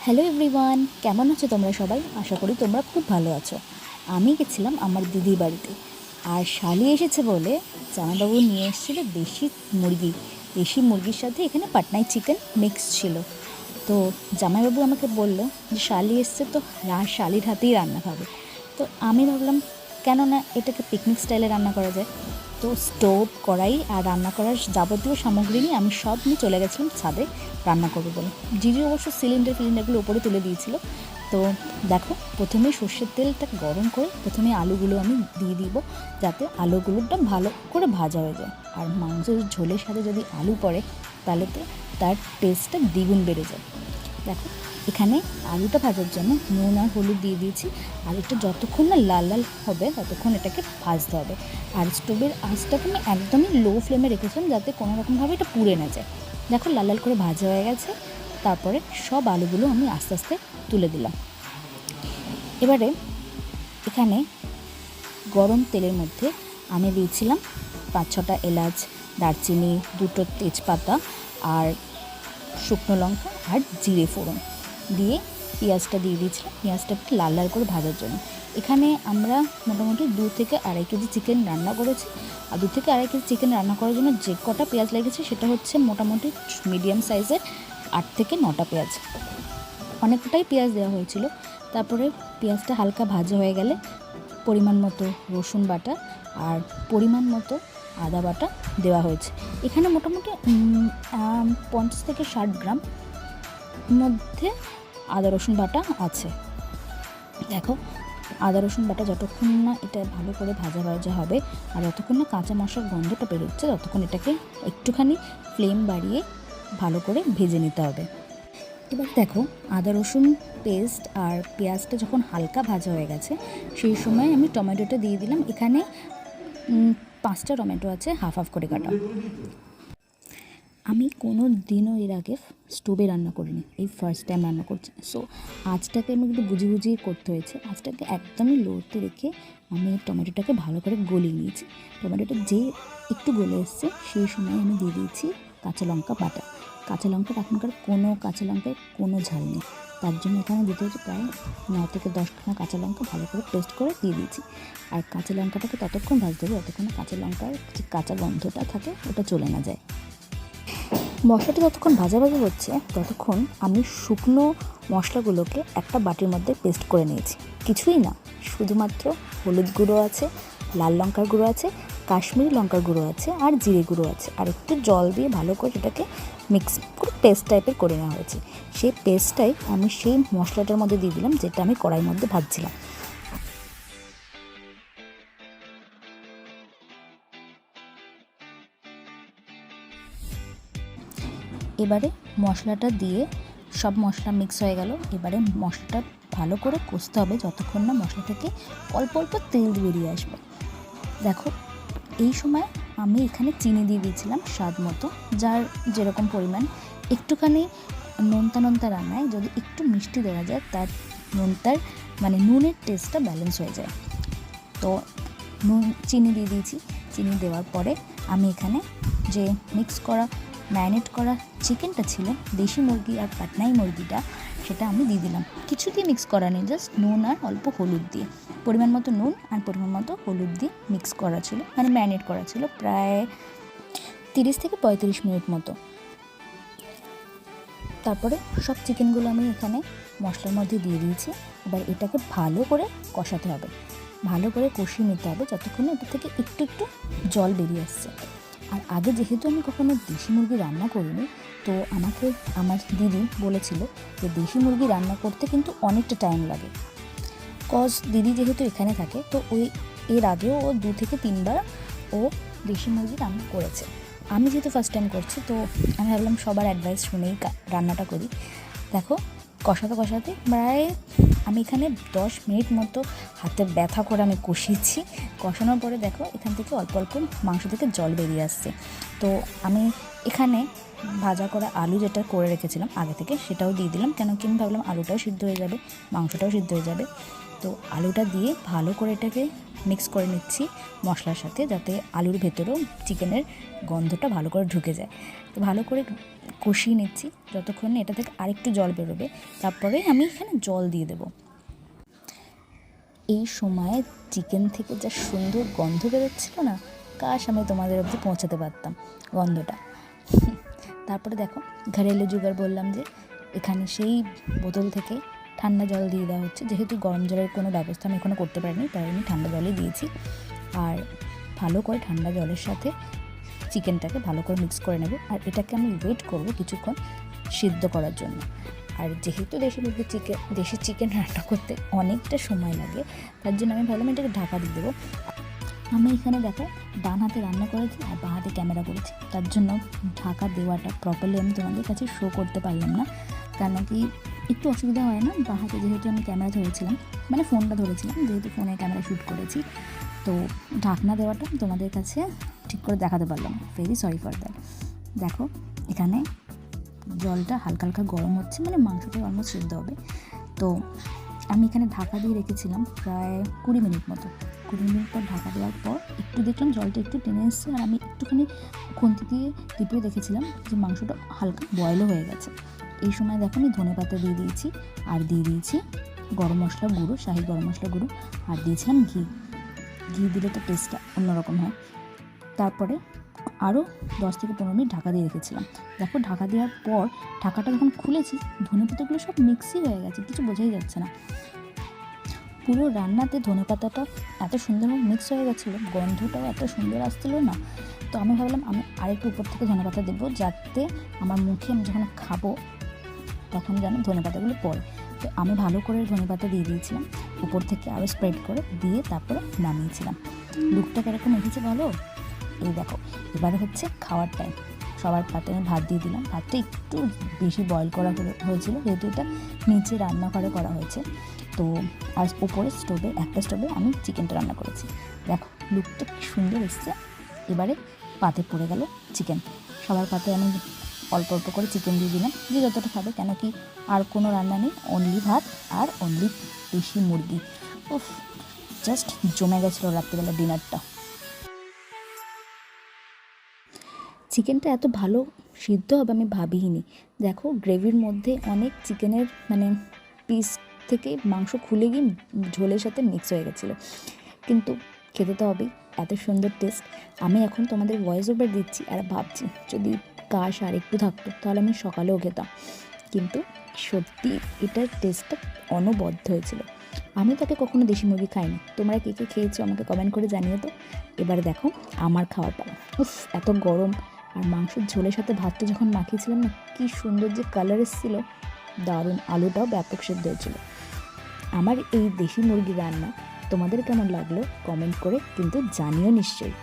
Hello everyone, কেমন আছো তোমরা সবাই? আশা করি তোমরা খুব ভালো আছো। আমি গেছিলাম আমার দিদির বাড়িতে, আর শালি এসেছে বলে জামাইবাবু নিয়ে এসেছিলো দেশি মুরগির সাথে এখানে পাটনাই চিকেন মিক্স ছিল। তো জামাইবাবু আমাকে বললো যে শালি এসছে তো শালির হাতেই রান্না খাবে। তো আমি ভাবলাম কেন না এটাকে পিকনিক স্টাইলে রান্না করা যায়। তো স্টোভ, কড়াই আর রান্না করার যাবতীয় সামগ্রী নিয়ে আমি সব নিয়ে চলে গেছিলাম ছাদে রান্না করবো বলে। জিজি অবশ্য সিলিন্ডারগুলো উপরে তুলে দিয়েছিল। তো দেখো, প্রথমে সর্ষের তেলটা গরম করে প্রথমে আলুগুলো আমি দিয়ে দিব, যাতে আলুগুলোটা ভালো করে ভাজা হয়ে যায়। আর মাংসের ঝোলের সাথে যদি আলু পড়ে তাহলে তো তার টেস্টটা দ্বিগুণ বেড়ে যায়। দেখো, এখানে আলুটা ভাজার জন্য নুন আর হলুদ দিয়ে দিয়েছি। আলুটা যতক্ষণ না লাল লাল হবে ততক্ষণ এটাকে ভাজতে হবে। আর স্টোভের আঁচটাকে আমি একদমই লো ফ্লেমে রেখেছিলাম, যাতে কোনো রকমভাবে এটা পুড়ে না যায়। দেখো, লাল লাল করে ভাজা হয়ে গেছে। তারপরে সব আলুগুলো আমি আস্তে আস্তে তুলে দিলাম। এবারে এখানে গরম তেলের মধ্যে আমি দিয়েছিলাম 5-6টা এলাচ, দারচিনি, 2টো তেজপাতা আর শুকনো লঙ্কা আর জিরে ফোড়ন দিয়ে পেঁয়াজটা দিয়ে দিয়েছিলাম, পেঁয়াজটা একটু লাল লাল করে ভাজার জন্য। এখানে আমরা মোটামুটি 2 থেকে আড়াই কেজি চিকেন রান্না করেছি। আর 2 থেকে আড়াই কেজি চিকেন রান্না করার জন্য যে কটা পেঁয়াজ লেগেছে সেটা হচ্ছে মোটামুটি মিডিয়াম সাইজের 8 থেকে 9টা পেঁয়াজ। অনেকটাই পেঁয়াজ দেওয়া হয়েছিল। তারপরে পেঁয়াজটা হালকা ভাজা হয়ে গেলে পরিমাণ মতো রসুন বাটা আর পরিমাণ মতো আদা বাটা দেওয়া হয়েছে। এখানে মোটামুটি 50 থেকে 60 গ্রাম মধ্যে আদা রসুন বাটা আছে। দেখো, আদা রসুন বাটা যতক্ষণ না এটা ভালো করে ভাজা হবে আর যতক্ষণ না কাঁচা মশলার গন্ধটা বেরোচ্ছে ততক্ষণ এটাকে একটুখানি ফ্লেম বাড়িয়ে ভালো করে ভেজে নিতে হবে। এবার দেখো, আদা রসুন পেস্ট আর পেঁয়াজটা যখন হালকা ভাজা হয়ে গেছে সেই সময় আমি টমেটোটা দিয়ে দিলাম। এখানে 5টা টমেটো আছে হাফ করে কাটা। আমি কোনো দিনও এর আগে স্টোভে রান্না করিনি, এই ফার্স্ট টাইম রান্না করছি। সো আঁচটাকে আমি একটু বুঝিয়ে করতে হয়েছে। আঁচটাকে একদমই লোতে রেখে আমি টমেটোটাকে ভালো করে গলিয়ে নিয়েছি। টমেটোটা যে একটু গলে এসছে সেই সময় আমি দিয়ে দিয়েছি কাঁচা লঙ্কা বাটা। কাঁচা লঙ্কার এখনকার কোনো কাঁচা লঙ্কায় কোনো ঝাল নেই, তার জন্য এখানে দিতে হচ্ছে প্রায় 9 থেকে 10খানা কাঁচা লঙ্কা ভালো করে পেস্ট করে দিয়ে দিয়েছি। আর কাঁচা লঙ্কাটাকে ততক্ষণ ভাজতে হবে যতক্ষণ কাঁচা লঙ্কার যে কাঁচা গন্ধটা থাকে ওটা চলে না যায়। মশলাটা যতক্ষণ ভাজাভাজি হচ্ছে ততক্ষণ আমি শুকনো মশলাগুলোকে একটা বাটির মধ্যে পেস্ট করে নিয়েছি। কিছুই না, শুধুমাত্র হলুদ গুঁড়ো আছে, লাল লঙ্কার গুঁড়ো আছে, কাশ্মীরি লঙ্কার গুঁড়ো আছে আর জিরে গুঁড়ো আছে। আর একটু জল দিয়ে ভালো করে এটাকে মিক্স করে পেস্ট টাইপের করে নেওয়া হয়েছে। সেই পেস্টটাই আমি সেই মশলাটার মধ্যে দিয়ে দিলাম, যেটা আমি কড়াইয়ের মধ্যে ভাজছিলাম। এবারে মশলাটা দিয়ে সব মশলা মিক্স হয়ে গেল। এবারে মশলাটা ভালো করে কষতে হবে যতক্ষণ না মশলা থেকে অল্প অল্প তেল বেরিয়ে আসবে। দেখো, এই সময় আমি এখানে চিনি দিয়ে দিয়েছিলাম স্বাদ মতো, যার যেরকম পরিমাণ। একটুখানি নোনতা রান্নায় যদি একটু মিষ্টি দেওয়া যায় তার নুনের টেস্টটা ব্যালেন্স হয়ে যায়। তো চিনি দিয়ে দিয়েছি। চিনি দেওয়ার পরে আমি এখানে যে ম্যারিনেট করা চিকেনটা ছিল, দেশি মুরগি আর পাটনাই মুরগিটা, সেটা আমি দিয়ে দিলাম। কিছু দিয়ে মিক্স করা নেই, জাস্ট নুন আর অল্প হলুদ দিয়ে, পরিমাণ মতো নুন আর পরিমাণ মতো হলুদ দিয়ে মিক্স করা ছিল, ম্যারিনেট করা ছিল প্রায় 30 থেকে 35 মিনিট মতো। তারপরে সব চিকেনগুলো আমি এখানে মশলার মধ্যে দিয়ে দিয়েছি। এবার এটাকে ভালো করে কষাতে হবে, ভালো করে কষিয়ে নিতে হবে যতক্ষণ এটা থেকে একটু একটু জল বেরিয়ে আসছে। আর আগে যেহেতু আমি কখনো দেশি মুরগি রান্না করিনি, তো আমাকে আমার দিদি বলেছিল যে দেশি মুরগি রান্না করতে কিন্তু অনেকটা টাইম লাগে। দিদি যেহেতু এখানে থাকে, তো এর আগেও 2 থেকে 3 বার ও দেশি মুরগি রান্না করেছে। আমি যেহেতু ফার্স্ট টাইম করছি, তো আমি ভাবলাম সবার অ্যাডভাইস শুনেই রান্নাটা করি। দেখো, কষাতে প্রায় আমি এখানে 10 মিনিট মতো হাতে ব্যথা করে আমি কষিয়েছি। কষানোর পরে দেখো, এখান থেকে অল্প অল্প মাংস থেকে জল বেরিয়ে আসছে। তো আমি এখানে ভাজা করা আলু যেটা করে রেখেছিলাম আগে থেকে সেটাও দিয়ে দিলাম, কেন কি আমি ভাবলাম আলুটাও সিদ্ধ হয়ে যাবে, মাংসটাও সিদ্ধ হয়ে যাবে। তো আলুটা দিয়ে ভালো করে এটাকে মিক্স করে নিচ্ছি মশলার সাথে, যাতে আলুর ভেতরেও চিকেনের গন্ধটা ভালো করে ঢুকে যায়। তো ভালো করে কষিয়ে নিচ্ছি যতক্ষণ এটা থেকে আরেকটু জল বেরোবে, তারপরে আমি এখানে জল দিয়ে দেবো। এই সময়ে চিকেন থেকে যা সুন্দর গন্ধ বেরোচ্ছিল না, কাশ আমি তোমাদের অবধি পৌঁছাতে পারতাম গন্ধটা। তারপরে দেখো ঘরেলু জোগাড় বললাম যে এখানে সেই বোতল থেকে ঠান্ডা জল দিয়ে দেওয়া হচ্ছে, যেহেতু গরম জলের কোনো ব্যবস্থা আমি এখনও করতে পারিনি, তাই আমি ঠান্ডা জলই দিয়েছি। আর ভালো করে ঠান্ডা জলের সাথে চিকেনটাকে ভালো করে মিক্স করে নেব, আর এটাকে আমি ওয়েট করব কিছুক্ষণ সিদ্ধ করার জন্য। আর যেহেতু দেশি চিকেন রান্না করতে অনেকটা সময় লাগে, তার জন্য আমি ভাবলাম এটাকে ঢাকা দিয়ে দেবো। আমি এখানে দেখো ডান হাতে রান্না করেছি আর বাঁ হাতে ক্যামেরা করেছি, তার জন্য ঢাকা দেওয়াটা প্রপারলি আমি তোমাদের কাছে শো করতে পারলাম না, কেন কি একটু অসুবিধা হয় না, বাঁ হাতে যেহেতু আমি ক্যামেরা ধরেছিলাম, মানে ফোনটা ধরেছিলাম, যেহেতু ফোনে ক্যামেরা শ্যুট করেছি, তো ঢাকনা দেওয়াটা তোমাদের কাছে ঠিক করে দেখাতে পারলাম, ভেরি সরি ফর দ্যাট। দেখো এখানে জলটা হালকা হালকা গরম হচ্ছে, মানে মাংসটা অলমোস্ট সিদ্ধ হবে। তো আমি এখানে ঢাকা দিয়ে রেখেছিলাম প্রায় 20 মিনিট মতো। 20 মিনিট পর ঢাকা দেওয়ার পর একটু দেখলাম জলটা একটু টেনে এসছে, আর আমি একটুখানি খুন্তি দিয়ে টিপে দেখেছিলাম যে মাংসটা হালকা বয়েলও হয়ে গেছে। এই সময় দেখো আমি ধনেপাতা দিয়ে দিয়েছি, আর দিয়ে দিয়েছি গরম মশলা গুঁড়ো, শাহি গরম মশলা গুঁড়ো, আর দিয়েছিলাম ঘি। ঘি দিলে তো টেস্টটা অন্যরকম হয়। তারপরে আরও 10 থেকে 15 মিনিট ঢাকা দিয়ে রেখেছিলাম। দেখো ঢাকা দেওয়ার পর ঢাকাটা যখন খুলেছি, ধনেপাতাগুলো সব মিক্সই হয়ে গেছে, কিছু বোঝাই যাচ্ছে না। পুরো রান্নাতে ধনেপাতাটা এত সুন্দরভাবে মিক্স হয়ে গেছিলো, গন্ধটাও এত সুন্দর আসছিল না। তো আমি ভাবলাম আমি আরেকটু উপর থেকে ধনেপাতা দেবো, যাতে আমার মুখে আমি যখন খাবো তখন যেন ধনেপাতাগুলো পড়ে। তো আমি ভালো করে ধনেপাতা দিয়ে দিয়েছিলাম উপর থেকে, আরও স্প্রেড করে দিয়ে তারপরে নামিয়েছিলাম। লুকটা কীরকম এসেছে ভালো? এই দেখো এবারে হচ্ছে খাওয়ার টাইম। সবার পাতে আমি ভাত দিয়ে দিলাম। ভাতটা একটু বেশি বয়েল করা হয়েছিল, যেহেতু এটা নিচে রান্নাঘরে করা হয়েছে। তো আর উপরে একটা স্টোভে আমি চিকেনটা রান্না করেছি। দেখো লুকটা কি সুন্দর এসছে। এবারে পাতে পড়ে গেল চিকেন। সবার পাতে আমি অল্প অল্প করে চিকেন দিয়ে দিলাম, যে যতটা খাবে, কেন কি আর কোনো রান্না নেই, অনলি ভাত আর অনলি দেশি মুরগি। উফ, জাস্ট জমে গেছিলো রাত্রিবেলা ডিনারটা। চিকেনটা এত ভালো সিদ্ধ হবে আমি ভাবিনি। দেখো গ্রেভির মধ্যে অনেক চিকেনের মানে পিস থেকে মাংস খুলে গিয়ে ঝোলের সাথে মিক্স হয়ে গেছিলো, কিন্তু খেতে তো হবেই, এত সুন্দর টেস্ট। আমি এখন তোমাদের ভয়েস ওভার দিচ্ছি আর ভাবছি যদি কাশ আর একটু থাকতো তাহলে আমি সকালেও খেতাম, কিন্তু সত্যি এটার টেস্টটা অনবদ্য হয়েছিল। আমি তাকে কখনো দেশি মুরগি খাইনি, তোমরা কে কে খেয়েছো আমাকে কমেন্ট করে জানিয়ে তো। এবারে দেখো আমার খাওয়ার পালা। উফ, এত গরম, আর মাংসের ঝোলের সাথে ভাতটা যখন মাখিয়েছিলাম না, কি সুন্দর যে কালার এসেছিল, দারুণ। আলুটাও ব্যাপক সেদ্ধ হয়েছিল। আমার এই দেশি মুরগি রান্না তোমাদের কেমন লাগলো কমেন্ট করে কিন্তু জানিও নিশ্চয়ই।